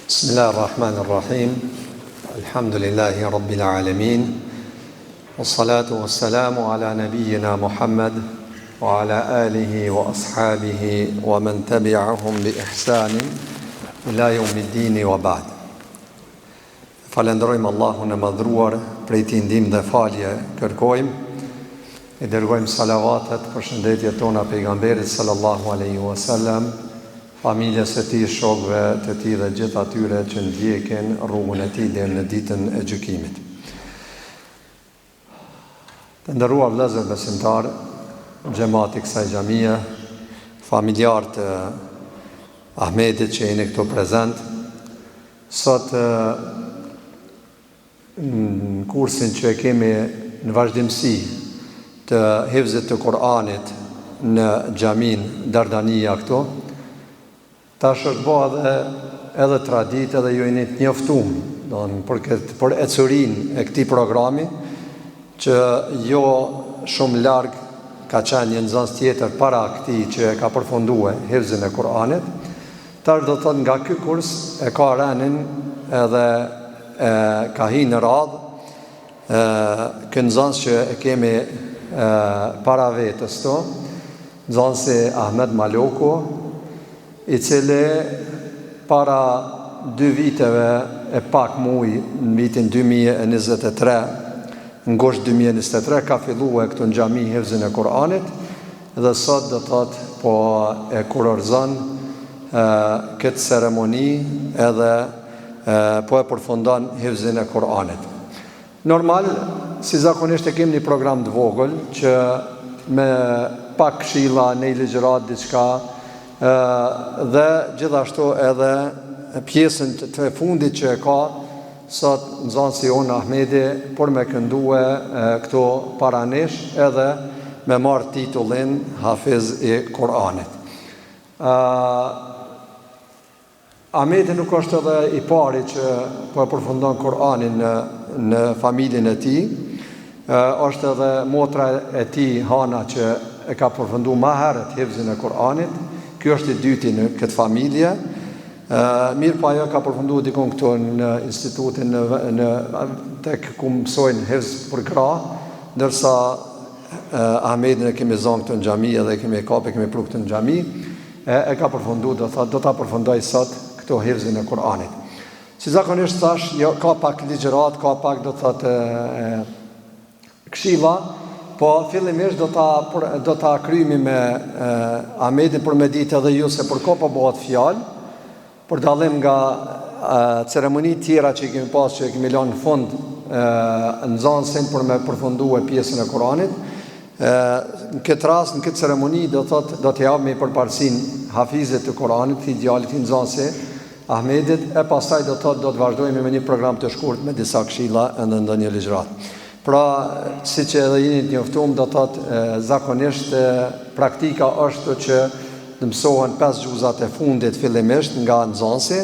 Bismillahirrahmanirrahim. Alhamdulillahi rabbil alamin. Wassalatu wassalamu ala nabiyyina Muhammad wa ala alihi wa ashabihi wa man tabi'ahum bi ihsanin ila yawmiddin wa ba'd. Falenderojmë Allahun e madhruar, prej tij ndihmë dhe falje kërkojmë. E dërgojmë salavatet, përshëndetjet tona pejgamberit sallallahu alaihi wasallam, familjes e tij, shokëve të tij dhe gjithë atyre që ndjekin rrugën e tij deri në ditën e gjykimit. Të nderuar vëllezër besimtar, xhamati kësaj xhamie, familjarë të Ahmedit që jeni këtu prezent, sot në kursin që e kemi në vazhdimsi të hifzit të Kur'anit në xhamin Dardania këtu, tash është bërë edhe tradit edhe ju jeni të njoftuar për ecurinë e këtij programi, që jo shumë larg ka qenë një nxënës tjetër para këtij që e ka përfunduar hifzin e Kur'anit. Tash do të thotë nga ky kurs e ka rënin edhe ka hyrë në radhë ky nxënës që e kemi para vetës to, nxënësi Ahmed Maloku, i cili para 2 viteve e pak muaj në vitin 2023, në gusht 2023, ka filluar këtu në xhami hifzin e Kur'anit dhe sot do të thotë po e kurorëzon këtë ceremoni edhe po e përfundon hifzin e Kur'anit. Normal, si zakonisht e kemi një program të vogël që me pak këshilla, në ligjërat diçka, dhe gjithashtu edhe pjesën të fundit që e ka sot nxënësi jonë Ahmedi për me këndue këto para nesh edhe me marrë titullin Hafiz i Kur'anit. Ahmedi nuk është edhe i pari që po e përfundon Kur'anin në familjen e tij, është edhe motra e tij Hana që e ka përfunduar më herët hifzin e Kur'anit. Kjo është i dyti në këtë familje. Mirë pa ajo ka përfunduar dikon këtu në institutin tek ku mësojnë hifz për gra, ndërsa Ahmedin e kemi zonë këtu në xhami edhe kemi pru këtu në xhami, e ka përfunduar, do ta përfundoj sot këtu hifzin e Kur'anit. Si zakonisht thash, jo, ka pak ligjërat, ka pak do të thotë këshilla, po fillimisht do ta kryemi me Ahmedin për me ditë edhe ju se për ko po bëhet fjalë, për dallim nga ceremoni tjera që i kemi pas, që i kemi lënë në fund nxënësin për me përfunduar pjesën e Kuranit. Në këtë rast, në këtë ceremoni do të japim përparësinë hafizit të Kuranit, i djalit i nxënësi Ahmedit, e pastaj do të vazhdojmë me një program të shkurt me disa këshilla edhe ndonjë ligjërat. Pra, si që edhe jeni të njoftuar, do të thotë zakonisht praktika është që të mësohen 5 gjuzat e fundit fillimisht nga nxënësi,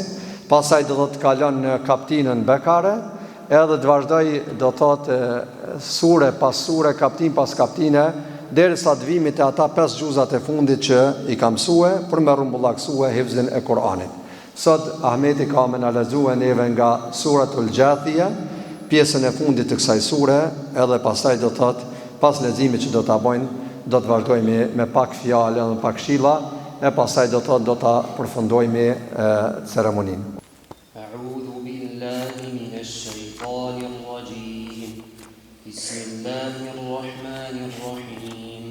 pastaj do të kalon në kaptinën bekare, edhe të vazhdoj do të thotë sure pas sure, kaptin pas kaptine, derisa të vimit e ata 5 gjuzat e fundit që i ka mësue për me rumbullaksue hifzin e Kur'anit. Sot Ahmedi ka me na lexuar neve nga suratul Jathia, pjesën e fundit të kësaj sure, edhe pastaj do të thotë, pas leximit që do ta bëjnë, do të vazhdojmë me pak fjalë dhe pak këshilla, e pastaj do ta përfundojmë ceremoninë. A'udhu billahi minash shaitanir rajim. Bismillahir rahmanir rahim.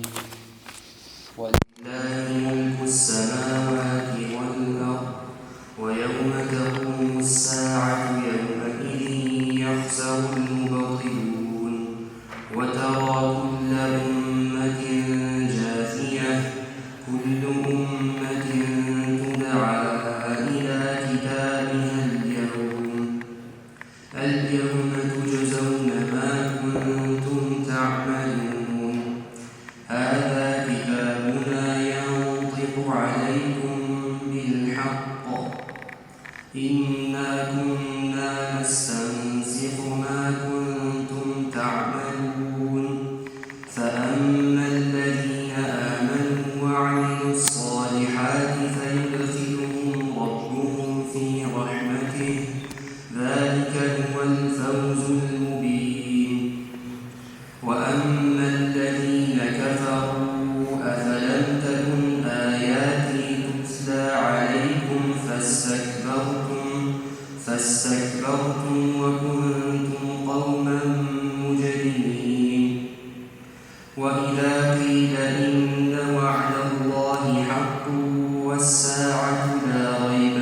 Walillahi mulkus samawati wal ard, wa yawma taqumu as-sa'atu يخسر المبطلون وترى كل أمة جاثية كل أمة تدعى إلى كتابها اليوم تجزون ما كنتم تعملون هذا كتابنا ينطق عليكم بالحق إنا كنا نستنسخ ما كنتم تعملون فأما الذين آمنوا وعملوا الصالحات فيدخلهم ربهم في رحمته فاستكبرتم وكنتم قوما مجرمين وإذا قيل إن وعد الله حق والساعة لا ريب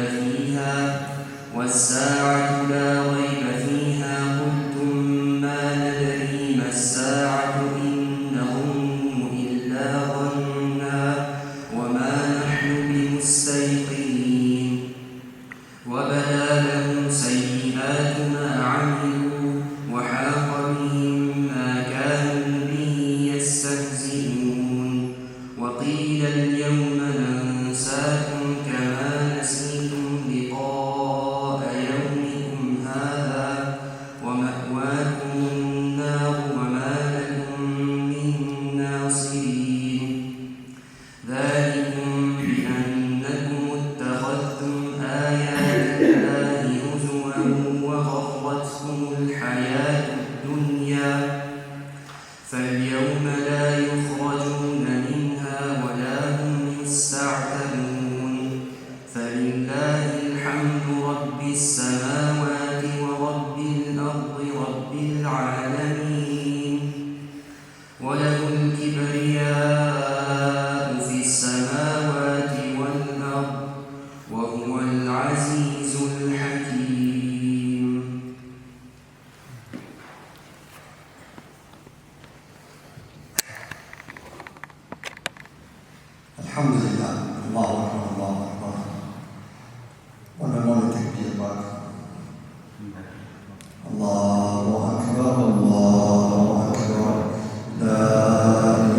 فيها قلتم ما ندري ما الساعة إن نظن إلا ظنا وما نحن بمستيقنين وبدا لهم سيئات ما عملوا وحاق بهم ما كانوا به يستهزئون وقيل اليوم ننساكم كما نسيتم لقاء يومكم هذا ومأواكم النار وما لكم من ناصرين ذلكم بأنكم اتخذتم آيات الله هزوا وغرتكم الحياة الدنيا فاليوم لا يخرجون منها ولا هم يستعتبون فلله الحمد رب السماوات ورب الأرض رب العالمين وله الكبرياء في السماوات والأرض وهو العزيز الحكيم الحمد لله الله أكبر الله أكبر ونمر التكبير بعد الله أكبر الله أكبر لا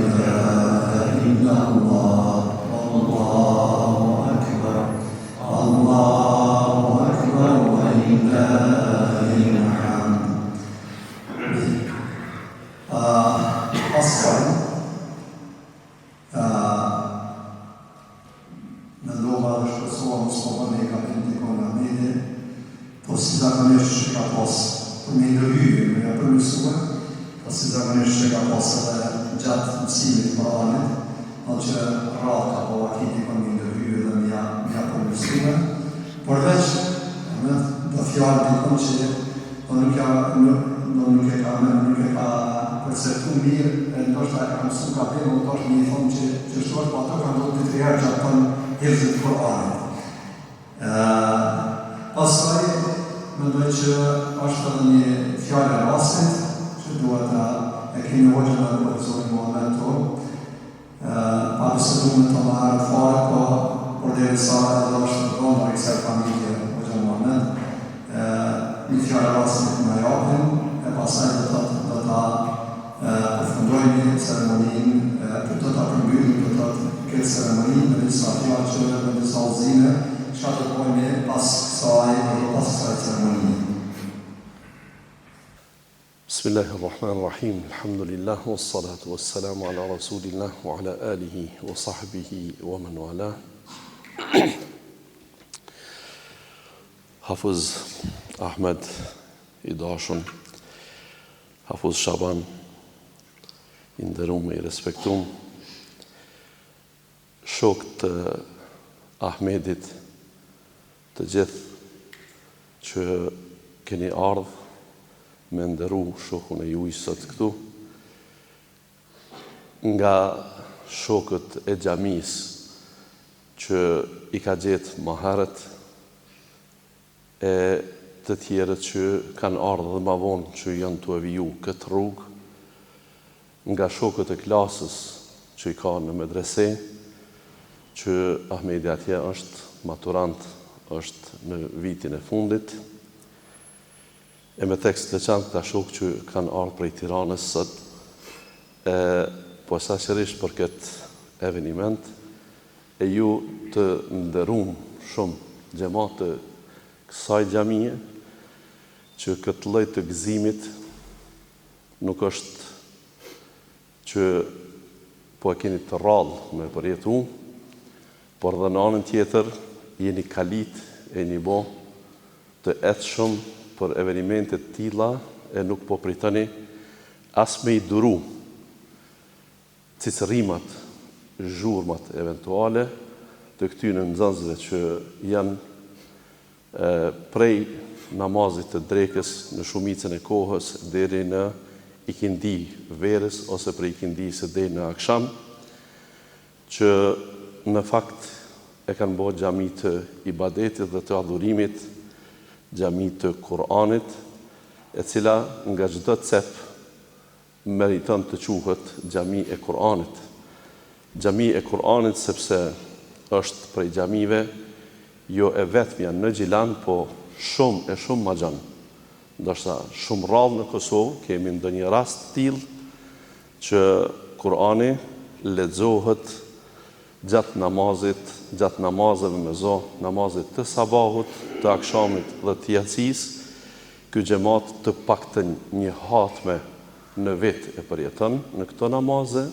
إله إلا الله والله أكبر الله أكبر ولله الحمد أصلا në ndova dhe shpesua Mustafën e kapitli kona mede, po si zakonisht që ka pas për me ndërhyjë, me nga përmësua, po si zakonisht që ka pas edhe gjatë mësimit Koranit, në që ratë ka po akiti për me ndërhyjë dhe me nga përmësua, përveç dhe fjallë dikon që nuk e ka përsetu mirë, e ndoshta e ka mësu ka përë, më ndoshta një thonë që shtuar, po ato ka ndodhë të trijarë që atë Hifzit Koranit. Pastaj, mendoj që është edhe një fjallë e rasit, që duhet e kemi hoqën dhe profesorin Muhammed tonë, pa nëse duhet të më herët fare, po por dhe sa edhe është të donë, i kësaj familje hoqën Muhammed, një fjallë e rasit në japin, e pasaj dhe ta përfundojnë ceremoninë, për të ta përmbyllim për të këtë ceremoninë me disa fjallë me disa uzime, që të pojme pas kësaj ceremoninë. Bismillahirrahmanirrahim. Alhamdulillah, wassalatu wassalamu ala rasulillah wa ala alihi wa sahbihi wa man wala. Hafiz Ahmed i dashun, Hafiz Shaban i nderuar i respektuar, shok të Ahmedit, të gjithë që keni ardhë me ndëru shokun e juaj sot këtu, nga shokët e xhamis që i ka gjetë më herët, e të tjerët që kanë ardhë dhe ma vonë që janë të eviju këtë rrugë, nga shokët e klasës që i ka në medrese, që Ahmedi atje është maturant, është në vitin e fundit, e me tekst të qanë këta shokë që kanë ardhë prej Tiranës sot, po saqërisht për këtë eveniment, e ju të ndërum shumë xhamat të kësaj xhamie, që këtë lloj të gëzimit nuk është që po e keni të rrallë me përjetu, por dhe në anën tjetër jeni kalit e një bo të etshëm për evenimentet tilla e nuk po pritoni as me i duru cicërimat, zhurmat eventuale të këtyre nxënësve që janë prej namazit të drekës në shumicën e kohës deri në ikindi verës ose prej ikindisë deri në akşam, që në fakt e kanë bërë xhami të ibadetit dhe të adhurimit, xhami të Kur'anit, e cila nga çdo cep meriton të quhet xhami e Kur'anit. Xhami e Kur'anit sepse është prej xhamive jo e vetmja në Gjilan, po shumë ma gjanë. Ndoshta shumë rrallë në Kosovë kemi ndonjë rast të tillë që Kur'ani lexohet gjatë namazit, gjatë namazeve me zo, namazit të sabahut, të akshamit dhe të jacis, ky xhamat të paktën një hatme në vit e përjeton në këto namaze,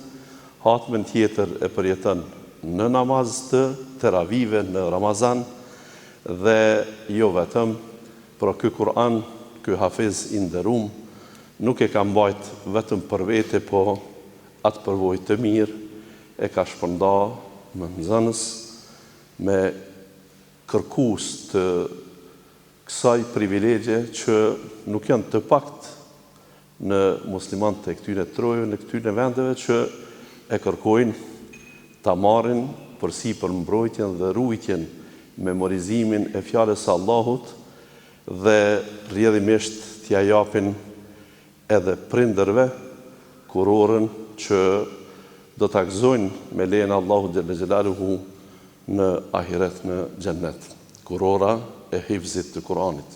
hatmen tjetër e përjeton në namaz të teravive në Ramazan, dhe jo vetëm, pra ky Kur'an, ky hafiz i nderuar, nuk e ka mbajt vetëm për vete, po atë përvojë të mirë e ka shpërnda me nxënës, me kërkues të kësaj privilegje që nuk janë të pakt në muslimanët e këtyre trojëve, në këtyre vendeve që e kërkojnë ta marrin përsipër mbrojtjen dhe ruajtjen, memorizimin e fjalës së Allahut dhe rrjedhimisht t'ia japin edhe prindërve kurorën që do ta gëzojnë me lejen e Allahut xhalla xhelaluhu në ahiret, në xhennet. Kurora e hifzit të Kur'anit.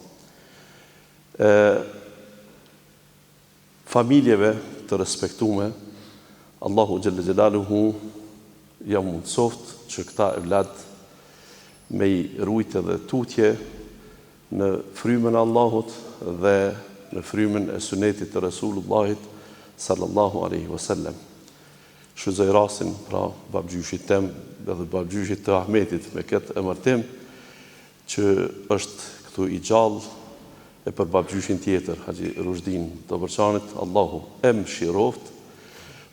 Familjeve të respektume, Allahu xhalla xhelaluhu ja mundsoft që këta evlad me i rujtë dhe tutje në frymën e Allahut dhe në frymën e sunetit të Resulullahit sallallahu alaihi wasallam. Shfrytëzoj rastin pra babgjyshit tem dhe babgjyshit të Ahmetit me këtë emërtim që është këtu i gjallë, e për babgjyshin tjetër, Haxhi Rushdin Dobërçanit, Allahu e mëshiroft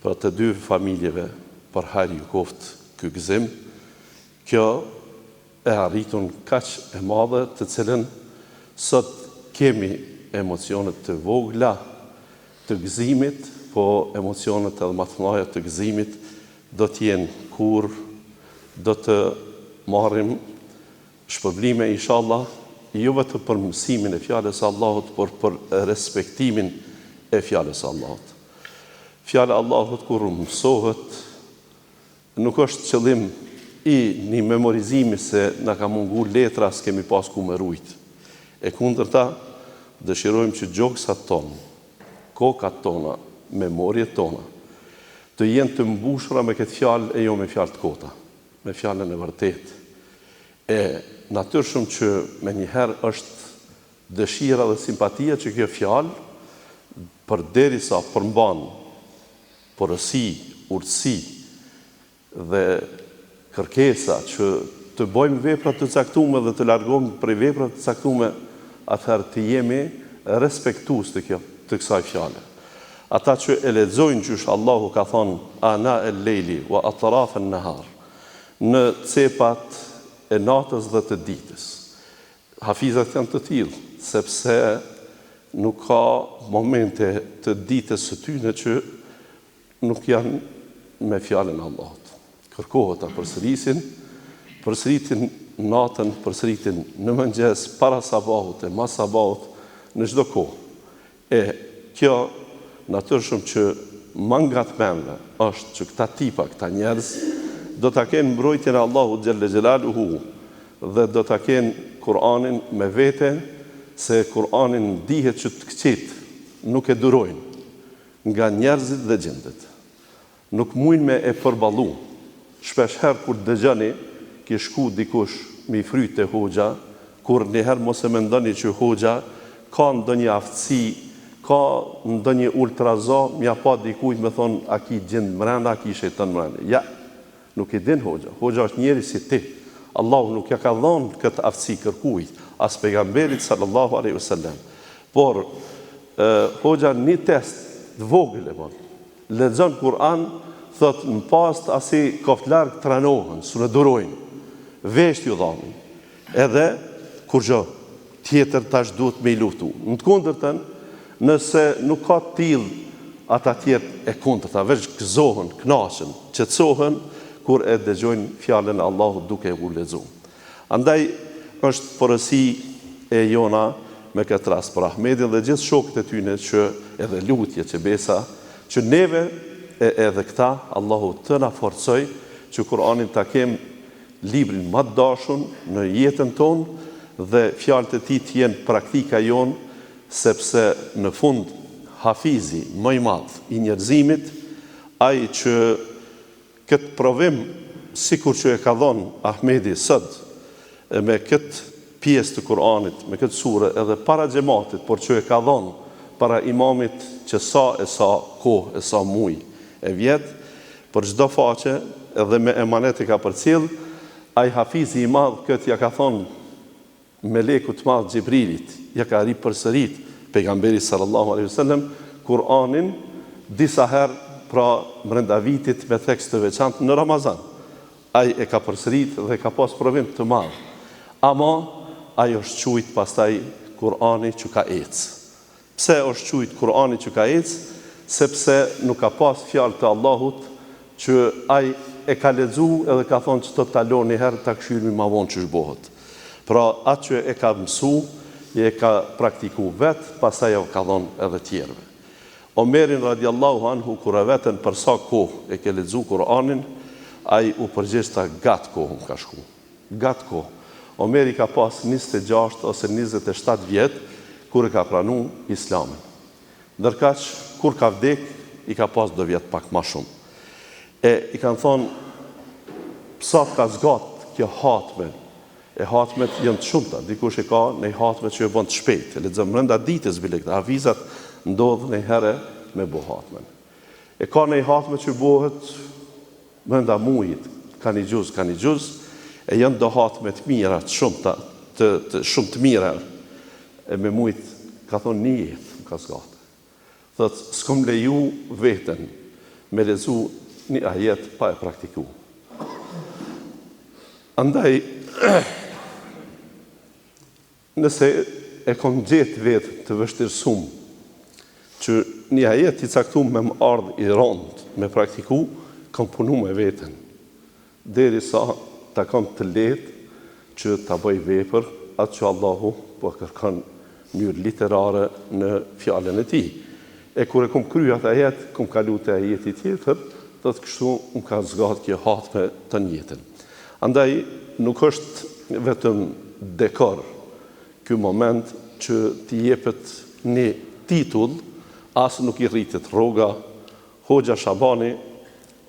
për të dy familjeve për hajër ju koft ky gëzim. Kjo e arritun kaq e madhe të cilën sot kemi emocionet të vogla të gëzimit, po emocionet edhe më të mëdha të gëzimit do t'jenë kur do të marrim shpërblime inshallah, jo vetëm për mësimin e fjalës së Allahut, por për respektimin e fjalës së Allahut. Fjala e Allahut kur mësohet nuk është qëllim i një memorizimi se na ka mungu letra s'kemi pas ku me rujt. E kundërta, dëshirojmë që gjoksat tonë, kokat tona, memorjet tona, të jenë të mbushura me këtë fjalë e jo me fjalë të kota, me fjalën e vërtetë. E natyrshëm që me njëherë është dëshira dhe simpatia që kjo fjalë përderisa përmban porësi, urtësi dhe kërkesa që të bëjmë vepra të caktuara dhe të largohemi prej veprave të caktuara, atëherë të jemi respektues të kësaj fjale. Ata që e lexojnë qysh Allahu ka thonë ana el-lejli wa atraf an-nahar, në cepat e natës dhe të ditës. Hafizat janë të tillë, sepse nuk ka momente të ditës së tyre që nuk janë me fjalën e Allahut. Kërkohet ta përsëritin natën, përsëritin në mëngjes, para sabahut e mas sabahut, në çdo kohë. E kjo natyrshëm që më ngatmenve është që këta tipa, këta njerëz do ta kenë mbrojtjen e Allahut xhalla xhelaluhu dhe do ta kenë Kur'anin me vete, se Kur'anin dihet që të këqit nuk e durojnë nga njerëzit dhe gjindet. Nuk mujnë me e përballu. Shpesh herë kur dëgjoni ki shku dikush me i fryt e hoxha, kur njëherë mos e mendoni që hoxha ka ndonjë aftësi, ka ndonjë ultrazo, mja pa dikujt me thonë a ki gjend mrenda, a ki shejtan mrenda. Ja, nuk i din hoxha. Hoxha është njeri si ti. Allahu nuk ja ka dhënë këtë aftësi kërkujt, as pejgamberit sallallahu alaihi wasallam. Por hoxha një test të vogël e bën. Lexon Kur'an, thot në past asi koft larg tranohen, s'u durojnë. Vesht ju dhamin. Edhe kur gjë tjetër tash duhet me I luftu. Në të kundërtën, nëse nuk ka tillë ata tjerë e kundërta, veç gëzohen, kënaqen, qetësohen kur e dëgjojnë fjalën e Allahut duke u lexuar. Andaj është porësi e jona me këtë rast për Ahmedin dhe gjithë shokët e tyne që edhe lutje që besa, që neve edhe këta, Allahu të na forcoj që Kur'anin ta kem librin më të dashur në jetën tonë dhe fjalët e tij të jenë praktika jonë, sepse në fund hafizi më I madh I njerëzimit, ai që këtë provim sikur që e ka dhënë Ahmedi sot me këtë pjesë të Kur'anit, me këtë sure edhe para xhamatit, por që e ka dhënë para imamit që sa kohë, e sa muj e vjet, për çdo faqe edhe me emanet e ka përcjell, ai hafizi I madh këtë ja ka thonë melekut të madh Xhibrilit, ja ka ripërsërit pejgamberi sallallahu alaihi wasallam Kur'anin disa herë, pra brenda vitit me tekst të veçantë në Ramazan. Ai e ka përsërit dhe ka pas provim të madh. Ama ai është quajt pastaj Kur'ani që ka ecë. Pse është quajt Kur'ani që ka ecë? Sepse nuk ka pas fjalë të Allahut që ai e ka lexu edhe ka thonë që të talon një herë ta këshyrmi ma vonë që shbohet. Pra atë që e ka mësu, e ka praktiku vetë, pastaj e ka thonë edhe tjerëve. Omerin radiallahu anhu, kur e vetën për sa kohë e ke lexu Kur'anin, ai u përgjeshta gatë kohë më ka shku. Gatë kohë. Omeri ka pas 26 ose 27 vjetë kur e ka pranu Islamin. Ndërkaq, kur ka vdek, I ka pas do vjetë pak ma shumë. I kanë thonë, sa ka zgatë kjo hatme, e hatmet janë të shumta, dikush e ka në hatmet që e bën të shpejt, e lexon brenda ditës bile këta avizat ndodhën e herë me bo hatmen. E ka në hatmet që bëhet brenda mujit, ka një gjuz, e janë do hatme të mira, të shumë të mira, e me mujt, ka thonë një jetë, ka zgatë. Thëtë, s'kom leju veten me lezu një ajet pa e praktiku. Andaj, nëse e kom gjetë vetë të vështirësum, që një ajet I caktum me më ardhë I rondë, me praktiku, kom punu me veten. Deri sa ta kom të letë që ta bëj vepër, atë që Allahu po kërkon mënyrë literare në fjalën e tij. E kur e kom kryer atë ajet, kom kalu te ajeti tjetër, do të kështu më ka zgatë kjo hatme të njëtën. Andaj nuk është vetëm dekor ky moment që t'i jepet një titull, asë nuk I rritet rroga. Hoxha Shabani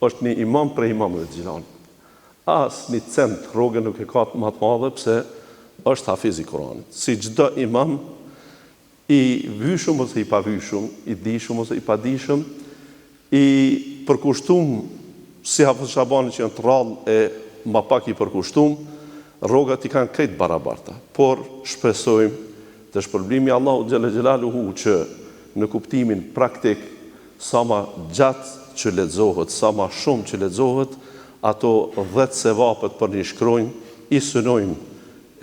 është një imam prej imamëve të Xhilanit. Asë një cent rrogë nuk e ka më të madhe pse është hafiz I Kuranit. Si çdo imam I vyshëm ose I pavyshëm, I dishëm ose I padishëm, I përkushtum si hafiz Shabani që janë të rrallë e ma pak I përkushtum, rrogat I kanë krejt barabarta. Por shpresojmë të shpërblimi Allahu xhalla xhelaluhu që në kuptimin praktik, sa ma gjatë që lexohet, sa ma shumë që lexohet, ato 10 sevapet për një shkronjë, I synojmë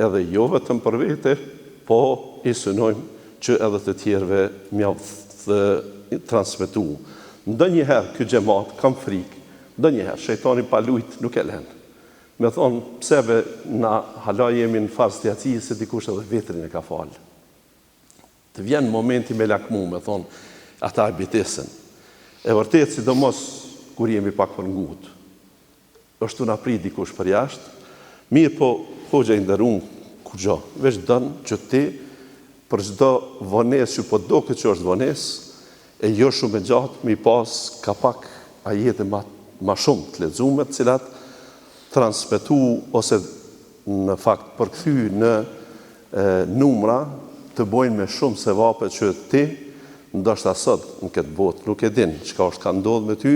edhe jo vetëm për vete, po I synojmë që edhe të tjerëve mjaft të transmetu. Ndonjëherë ky xhamat kam frikë, ndonjëherë shejtani pa lujt nuk e lën. Me thonë, pseve na hala jemi në fazë të atijë se dikush edhe vetrin e ka falë. Të vjen momenti me lakmu, me thonë, ata e bitesen. E vërtet, sidomos kur jemi pak për ngutë. është të napri dikush për jashtë, mirë po, hoxha I nderuar kur gjo, veç dënë që ti, për çdo vones që po do këtë që është vones, e jo shumë e gjatë, mi pas ka pak ajete ma shumë të lexuara, të cilat transmetu ose në fakt përkthy në numra të bojnë me shumë sevape që ti, ndoshta sot në këtë botë nuk e din çka është ka ndodhur me ty,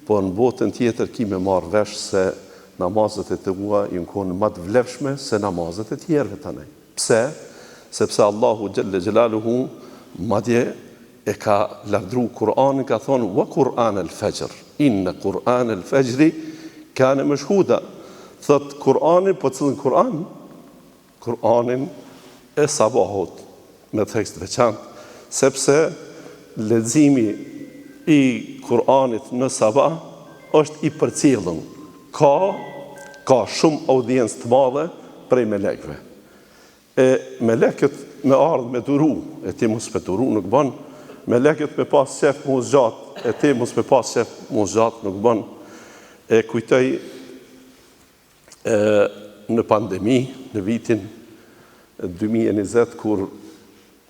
po në botën tjetër ki me marrë vesh se namazet e tua I konë më të vlefshme se namazet e tjerëve tani. Pse? Sepse Allahu xhelle xhelaluhu madje e ka lavdru Kur'anin, ka thonë wa Kur'an al-fajr, inna Kur'an al-fajri kana mashhuda. Thot Kur'anin, po cilën Kur'anin e sabahut me tekst veçantë, sepse leximi i Kur'anit në sabah është i përcjellën. Ka shumë audiencë të madhe prej melekëve. E melekët me ardhë me duru, e ti mos me duru nuk bën. Melekët me pas qef mu zgjat, e ti mos me pas qef mu zgjat nuk bën. E kujtoj në pandemi, në vitin 2020, kur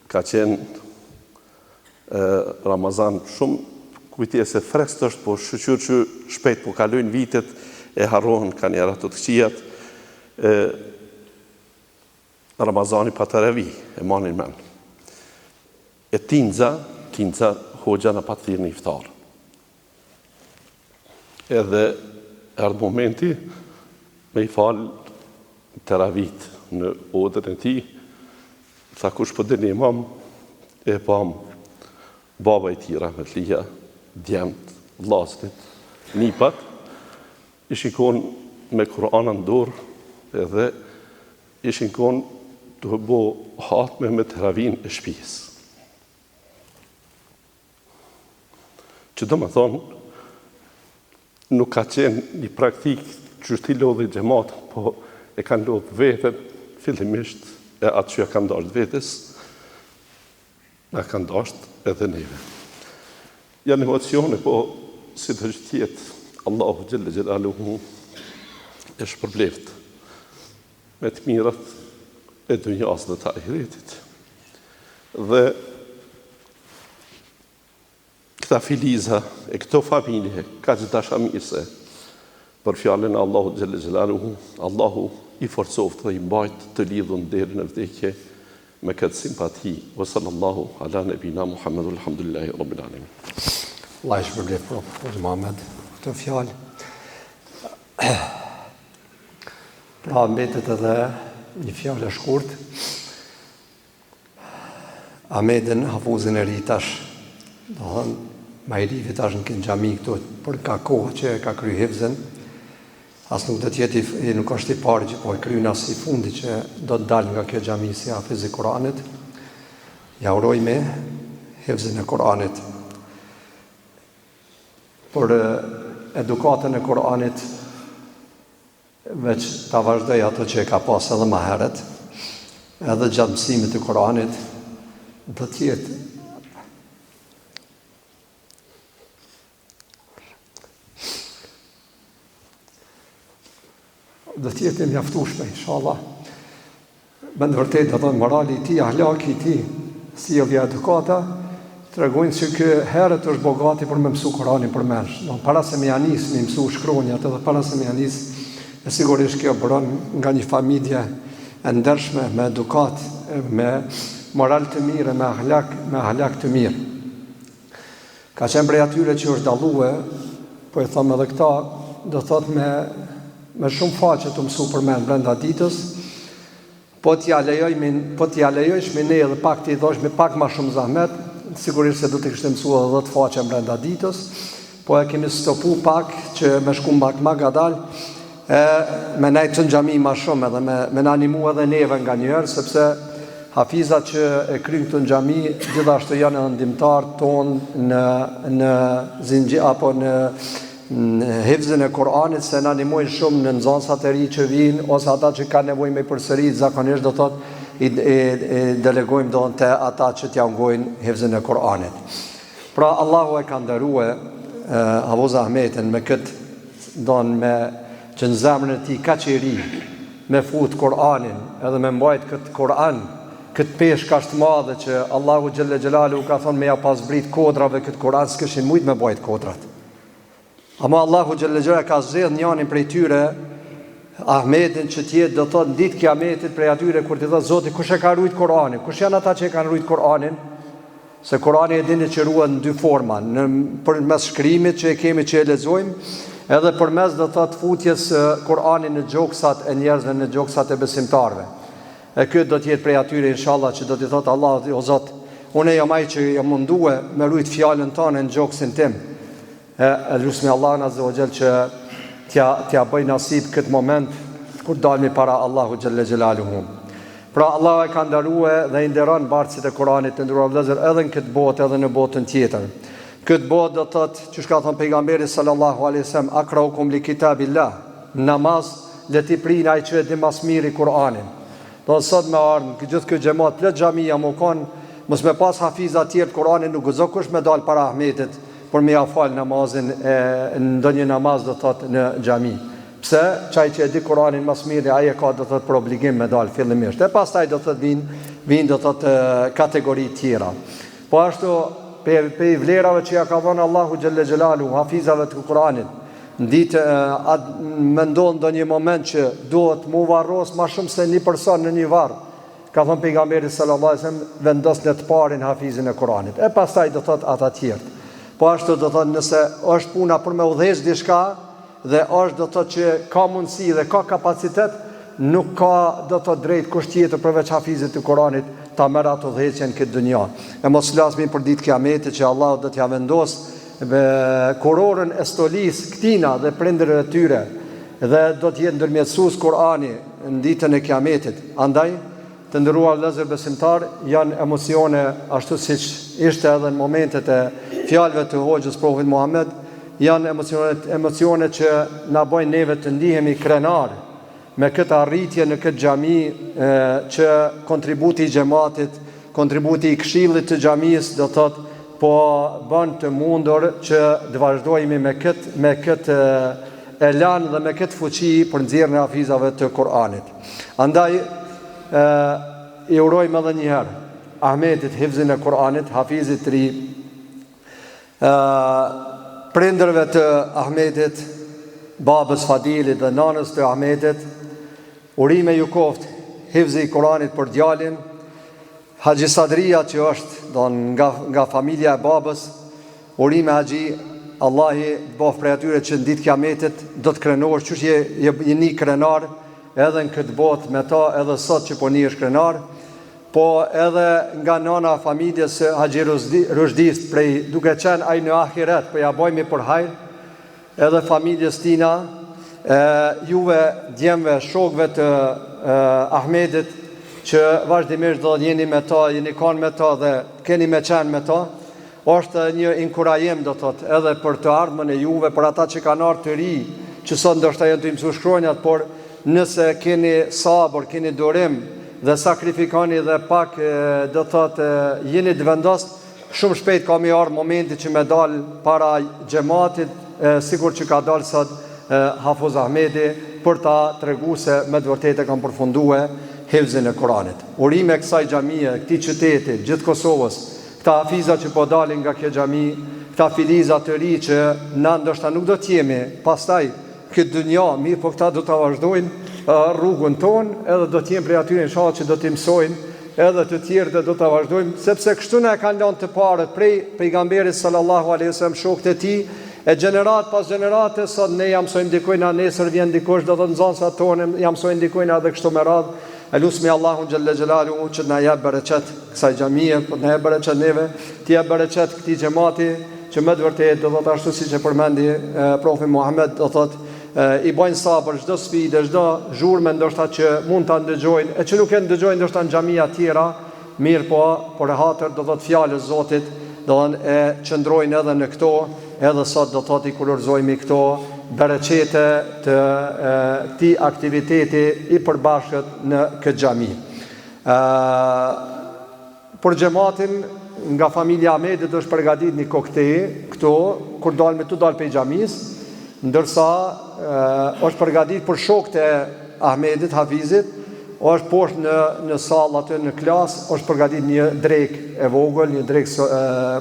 ka qenë Ramazan shumë kujtese freskët është, po shqyr që shpejt po kalojnë vitet, e harrohen ka njëra të këqijat, Ramazani pa të revi, e manin men. E tinza, hoxha në patë thirë një iftarë. Edhe erdë momenti me i falë të ravit në odën e ti, tha kush për dhe një imam, e pam baba i tira me të lija, djemët, vlasnit, nipat, i shikon me Kur'anën dorë, edhe i shikon të bo hatme me të ravin e shpijës. Që do më thonë, nuk ka qenë një praktik që shti lodhi gjemat, po e kanë lodhë vetën, fillimisht e atë që ja kanë dasht vetës, e kanë dasht edhe neve. Janë emocione, po si të gjithë tjetë, Allahu Gjelle Gjelaluhu e shpërbleft me të mirat e dunjas dhe të ahiretit. Dhe këta filiza e këto familje ka që dashamise për fjallën e Allahu Gjelle Gjelaluhu, Allahu i forcoft dhe i mbajt të lidhën deri në vdekje me këtë simpati. Wa sallallahu ala nebina Muhammedu alhamdulillahi rabbil alamin. Allah i shpërbleft Profesor Muhammed këtë fjallë. Pra mbetet edhe një fjallë e shkurt. Ahmedin Hafuzin e ri tash, do thënë, ma i rivi tash në kënë gjami këtu, për ka kohë që ka kry hifzën, as nuk do t'jeti, nuk është i pari që po e kryin as i fundi që do të dalë nga kjo gjami si hafiz i Koranit. Ja uroj me hifzën e Koranit. Por edukatën e Koranit veç ta vazhdoj ato që e ka pas edhe ma heret, edhe gjatë mësimit të Koranit, do t'jetë mjaftueshme, inshallah. Me në vërtet, do morali i ti, ahlaki i ti, sjellja edukata, tregojnë se kë herët është bogati për me mësu Koranin për mensh. Para se me janis me mësu shkronjat, edhe para se me janis, e sigurisht kjo bëron nga një familje e ndershme, me edukat, me moral të mirë, me ahlak të mirë. Ka qenë prej atyre që është dallue, po e thëmë edhe këta, do thot me shumë faqe të mësu për men brenda ditës, po t'ja lejojsh me ne edhe pak t'i dhosh me pak ma shumë zahmet, sigurisht se du t'i kështë mësu edhe 10 faqe brenda ditës, po e kemi stopu pak që me shku ma gadal, me nejtë të në gjami ma shumë edhe me në animu edhe neve nga njërë, sepse hafizat që e krynë këtë në gjami, gjithashtu janë edhe ndimtarë tonë në zinxhi apo në hifzën e Koranit, se në animojnë shumë në nxënësat e ri që vinë, ose ata që ka nevojë me përsërit, zakonisht do thot i delegojmë do të ata që t'ja ngojnë hifzën e Koranit. Pra Allahu e ka nderue Havuz Ahmetin me këtë donë me që në zemrën e ti ka që i ri me fut Koranin edhe me mbajt këtë Koran, këtë pesh ka shtë madhe që Allahu Gjelle Gjelalu ka thonë me ja pas brit kodrave këtë Koran, s'këshin mujt me bajt kodrat. Ama Allahu Gjelle Gjelalu ka zedh njanin prej tyre, Ahmetin që tjetë do thotë në ditë kiametit prej atyre kur t'i thotë Zoti kush e ka rujt Koranin, kush janë ata që e kanë rujt Koranin, se Korani e dini që ruhet në dy forma, për mes shkrimit që e kemi që e lexojmë, edhe për mes do thotë futjes Koranin në gjoksat e njerëzve, në gjoksat e besimtarve. E këtë do t'jetë prej atyre inshallah që do t'i thotë Allah, o Zot, unë jam ai që jam mundue me rujt fjalën tonë në gjoksin tim. E lusmi Allahun azza wa jall që t'ja bëj nasib këtë moment kur dalmi para Allahu Gjelle Gjelaluhu. Pra Allah e ka ndaruar dhe i nderon bartësit e Kuranit të nderuar vëllezër edhe në këtë botë edhe në botën tjetër. Këtë botë do të thotë, çu ka thënë pejgamberi sallallahu alaihi wasallam, akraukum li kitabillah, namaz le ti prin ai që e di mas miri Kur'anin. Do të sot me ardhmë gjithë këtë xhamat plot xhamia më kon, mos me pas hafiza të tjerë Kur'anin, nuk guxon kush me dal para Ahmetit por me ia fal namazin ndonjë namaz do të thotë në xhami. Pse? Çaj që e di Kur'anin mas miri, ai e ka do të thotë për obligim me dal fillimisht. E pastaj do të thotë vinë do të thotë kategori tjera. Po ashtu pe vlerave që ja ka dhënë Allahu xhelle xhelalu hafizave të Kur'anit, ditë mendon ndonjë moment që duhet mu varros më shumë se një person në një varr. Ka thënë pejgamberi sallallahu alajhi wasallam, vendos në të parin hafizin e Kur'anit. E pastaj do thotë ata të tjerë. Po ashtu do thotë nëse është puna për me udhëheq diçka dhe është do thotë që ka mundësi dhe ka kapacitet, nuk ka do thotë drejt kush tjetër përveç hafizit të Kur'anit ta merr ato udhëheqjen këtë dunjë. E mos flasim për ditë kiametit që Allahu do t'ja vendos kurorën e stolis këtina dhe prindërve të tyre dhe do të jetë ndërmjetësues Kur'ani në ditën e kiametit. Andaj të nderuar vëllezër besimtar, janë emocione ashtu siç ishte edhe në momentet e fjalëve të Hoxhës Profit Muhammed, janë emocione që na bojnë neve të ndihemi krenar me këtë arritje në këtë xhami, që kontributi i xhamatit, kontributi i këshillit të xhamisë do thotë po bën të mundur që të vazhdojmë me këtë elan dhe me këtë fuqi për nxjerrjen e hafizave të Kur'anit. Andaj i urojmë edhe një herë Ahmetit hifzin e Kur'anit, hafizit të ri, prindërve të Ahmetit, babës Fadilit dhe nanës të Ahmetit, urime ju koft hifzi i Kur'anit për djalin, Haxhi Sadria që është nga familja e babës, urime Haxhi, Allahi bof prej atyre që në ditë kiametit do të krenosh, që je një krenar, edhe në këtë botë me ta, edhe sot që po një është krenar, po edhe nga nana familjes Haxhi Rushdis, prej duke qenë ai në ahiret, po ja bojmë për hajr, edhe familjes tina, juve djemve, shokve të Ahmedit, që vazhdimisht do jeni me ta, jeni kanë me ta dhe keni me qenë me ta, është një inkurajem do thotë edhe për të ardhmen e juve, për ata që kanë ardhur të ri, që sot ndoshta janë të mësuar shkronjat, por nëse keni sabër, keni durim dhe sakrifikoni dhe pak do thotë jeni të vendos, shumë shpejt ka më ardhur momenti që me dal para xhamatit, sikur që ka dalë sot Hafiz Ahmedi, për ta treguar se me të vërtetë kanë përfunduar hifzin e Kur'anit. Urime kësaj xhamie, këtij qyteti, gjithë Kosovës, këta hafiza që po dalin nga kjo xhami, këta filiza të ri që na ndoshta nuk do të jemi pastaj këtë dunja, mirë, po këta do ta vazhdojnë rrugën tonë, edhe do të jemi prej atyre inshallah që do të mësojnë, edhe të tjerë do ta vazhdojmë, sepse kështu na kanë lënë të parët prej pejgamberit sallallahu alaihi wasallam, shokët e tij, e gjenerat pas gjenerate, sot ne jam mësojmë dikojna, nesër vjen dikush, do të nxënësat tonë jam mësojmë dikojna edhe kështu me radhë. Elusmi Allahun xhelle xhelalu që na jap bereqet kësaj xhamie, po na jap bereqet neve, ti jap bereqet këtij xhamati, që më të vërtetë do thotë ashtu siç e përmendi Profi Muhammed, do thotë i bojnë sabër çdo sfidë, çdo zhurmë ndoshta që mund ta ndëgjojnë, e që nuk e ndëgjojnë ndoshta në xhamia të tjera, mirë po por e hatër do thotë fjalës Zotit, do thonë e qëndrojnë edhe në këto, edhe sot do thotë i kulurzojmë këto bereqete të këtij aktiviteti i përbashkët në këtë xhami. Për xhamatin nga familja Ahmedit është përgatit një koktej këtu, kur dalme të dalë për xhamis, ndërsa është përgatit për shokët e Ahmedit, Hafizit, është poshtë në sallë aty në klasë, është përgatit një drek e vogël, një drek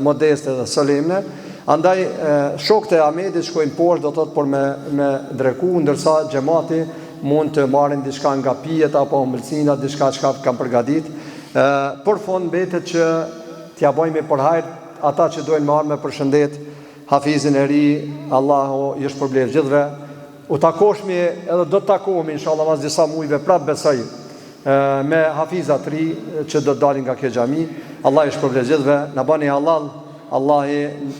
modeste dhe solemne. Andaj shokët e Ahmedit shkojnë poshtë, do thotë për me dreku, ndërsa xhamati mund të marrin diçka nga pijet apo ëmbëlsina, diçka që kanë përgatit. Për fond mbetet që t'ja bojmë për hajr ata që dojnë marrë me përshëndet Hafizin e ri, Allahu i shpërblet gjithëve. U takoshmi edhe do të takohemi inshallah mas disa muajve prapë besoj me hafizat ri që do të dalin nga kjo xhami. Allah i shpërblet gjithëve, na bani halal, Allah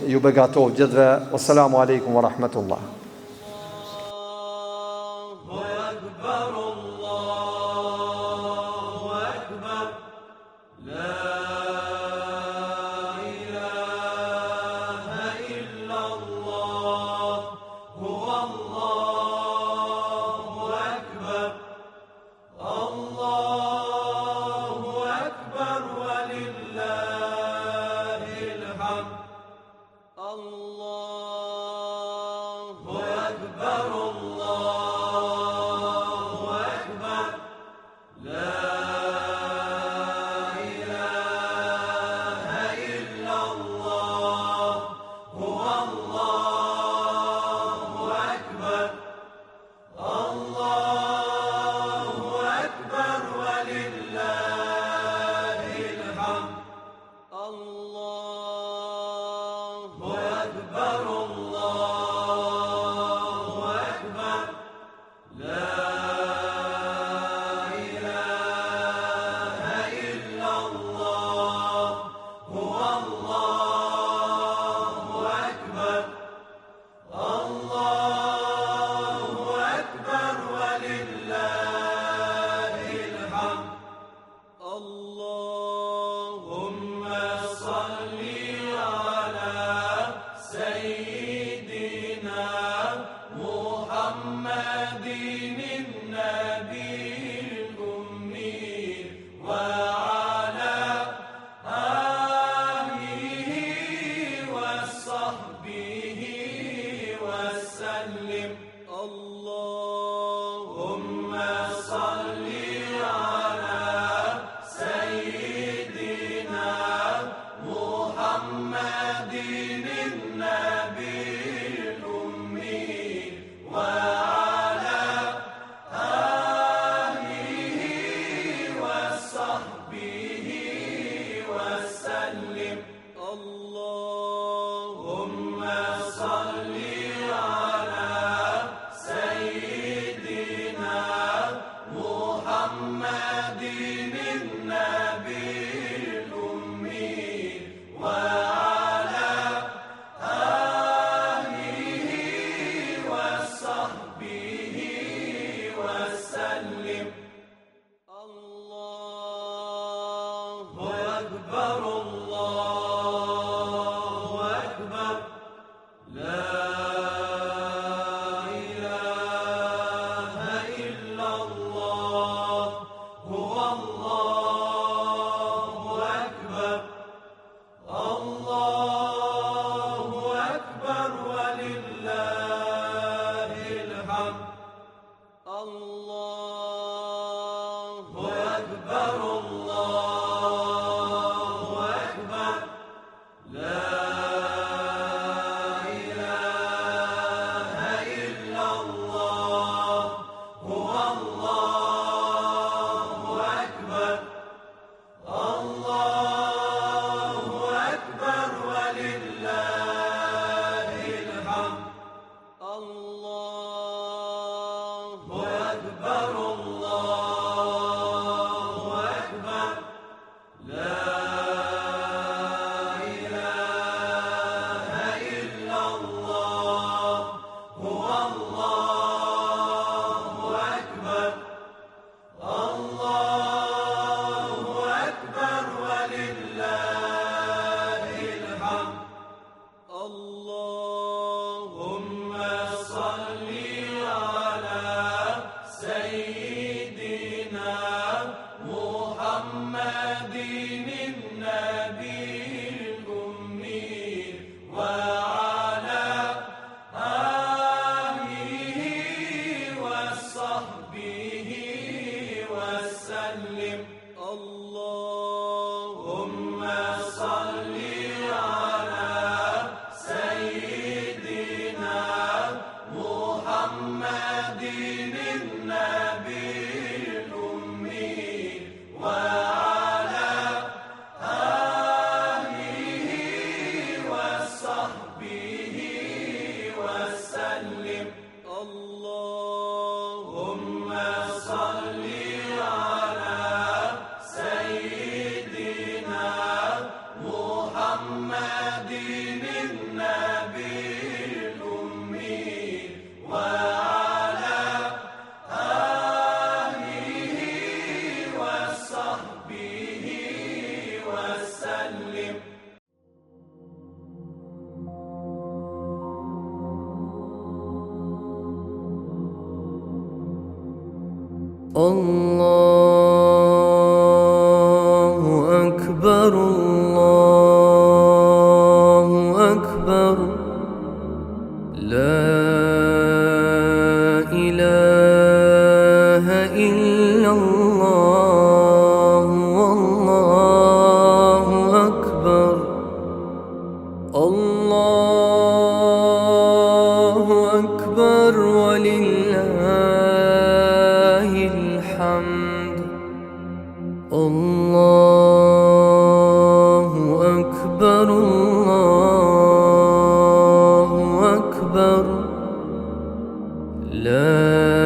ju begatov gjithëve. Wassalamu alaikum wa rahmatullah. Allahu akbar, Allahu akbar. اللهم وسلم. الله أكبر الله أكبر لا إله إلا الله والله أكبر الله أكبر ولله الحمد الله أكبر الله أكبر لا